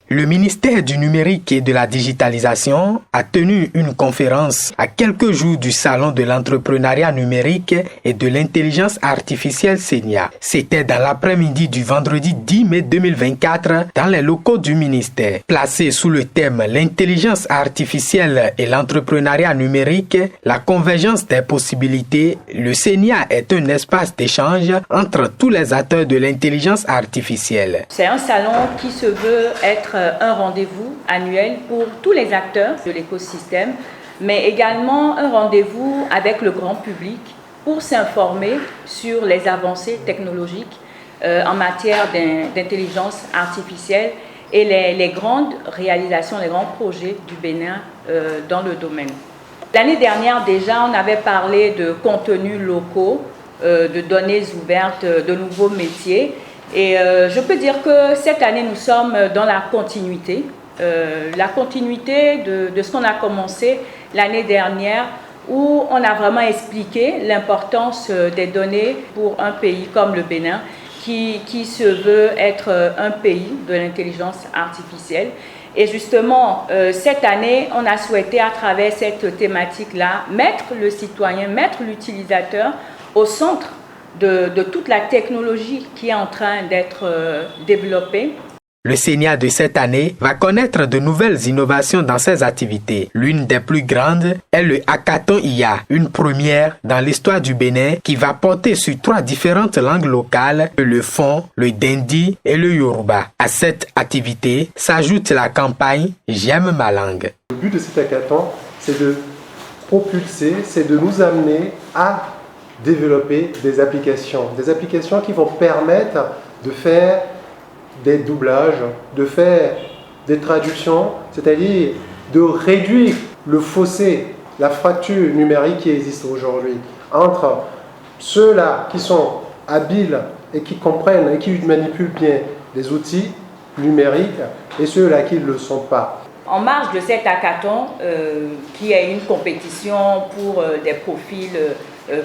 Le ministère du Numérique et de la Digitalisation a tenu une conférence à quelques jours du Salon de l'entrepreneuriat numérique et de l'intelligence artificielle SENIA. C'était dans l'après-midi du vendredi 10 mai 2024 dans les locaux du ministère. Placé sous le thème « L'intelligence artificielle et l'entrepreneuriat numérique, la convergence des possibilités », le SENIA est un espace d'échange entre tous les acteurs de l'intelligence artificielle. C'est un salon qui se veut être un rendez-vous annuel pour tous les acteurs de l'écosystème, mais également un rendez-vous avec le grand public pour s'informer sur les avancées technologiques en matière d'intelligence artificielle et les grandes réalisations, les grands projets du Bénin dans le domaine. L'année dernière déjà, on avait parlé de contenus locaux, de données ouvertes, de nouveaux métiers. Et je peux dire que cette année, nous sommes dans la continuité de ce qu'on a commencé l'année dernière, où on a vraiment expliqué l'importance des données pour un pays comme le Bénin, qui se veut être un pays de l'intelligence artificielle. Et justement, cette année, on a souhaité, à travers cette thématique-là, mettre le citoyen, mettre l'utilisateur au centre de toute la technologie qui est en train d'être développée. Le SENIA de cette année va connaître de nouvelles innovations dans ses activités. L'une des plus grandes est le Hackathon IA, une première dans l'histoire du Bénin qui va porter sur 3 différentes langues locales, le Fon, le Dindi et le Yoruba. À cette activité s'ajoute la campagne J'aime ma langue. Le but de cet hackathon, c'est de propulser, c'est de nous amener à développer des applications qui vont permettre de faire des doublages, de faire des traductions, c'est-à-dire de réduire le fossé, la fracture numérique qui existe aujourd'hui entre ceux-là qui sont habiles et qui comprennent et qui manipulent bien les outils numériques et ceux-là qui ne le sont pas. En marge de cet hackathon, qui est une compétition pour des profils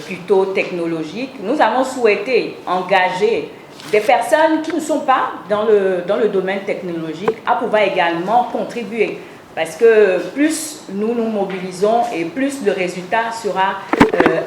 plutôt technologiques, nous avons souhaité engager des personnes qui ne sont pas dans le domaine technologique à pouvoir également contribuer. Parce que plus nous nous mobilisons et plus le résultat sera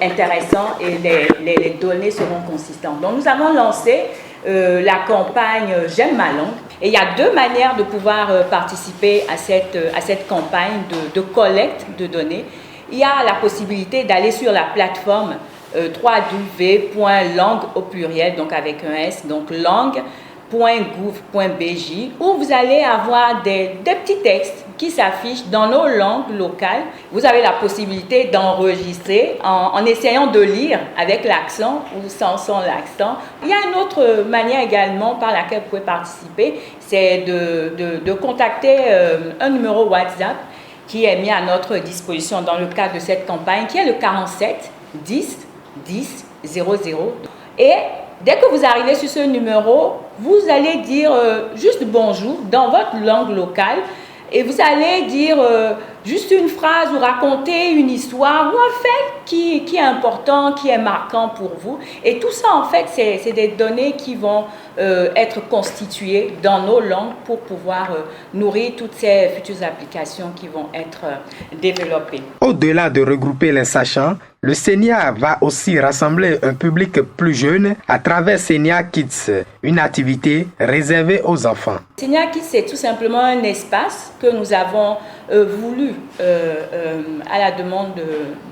intéressant et les données seront consistantes. Donc nous avons lancé la campagne J'aime ma langue. Et il y a 2 manières de pouvoir participer à cette campagne de collecte de données. Il y a la possibilité d'aller sur la plateforme www.langue au pluriel, donc avec un S, donc langue.gouv.bj, où vous allez avoir des petits textes qui s'affichent dans nos langues locales. Vous avez la possibilité d'enregistrer en essayant de lire avec l'accent ou sans l'accent. Il y a une autre manière également par laquelle vous pouvez participer, c'est de contacter un numéro WhatsApp qui est mis à notre disposition dans le cadre de cette campagne, qui est le 47 10 10 00. Et dès que vous arrivez sur ce numéro, vous allez dire juste bonjour dans votre langue locale et vous allez dire juste une phrase ou raconter une histoire ou un fait qui est important, qui est marquant pour vous. Et tout ça, en fait, c'est des données qui vont être constituées dans nos langues pour pouvoir nourrir toutes ces futures applications qui vont être développées. Au-delà de regrouper les sachants, le SENIA va aussi rassembler un public plus jeune à travers SENIA Kids, une activité réservée aux enfants. SENIA Kids, c'est tout simplement un espace que nous avons voulu, à la demande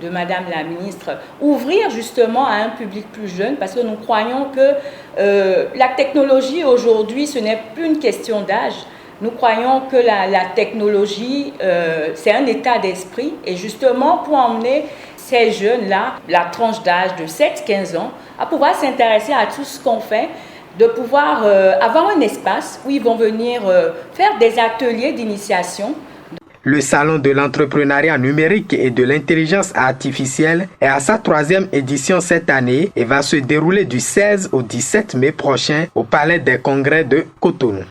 de Madame la ministre, ouvrir justement à un public plus jeune parce que nous croyons que la technologie aujourd'hui, ce n'est plus une question d'âge. Nous croyons que la technologie, c'est un état d'esprit et justement pour emmener ces jeunes-là, la tranche d'âge de 7-15 ans, à pouvoir s'intéresser à tout ce qu'on fait, de pouvoir avoir un espace où ils vont venir faire des ateliers d'initiation. Le Salon de l'entrepreneuriat numérique et de l'intelligence artificielle est à sa 3e édition cette année et va se dérouler du 16 au 17 mai prochain au Palais des Congrès de Cotonou.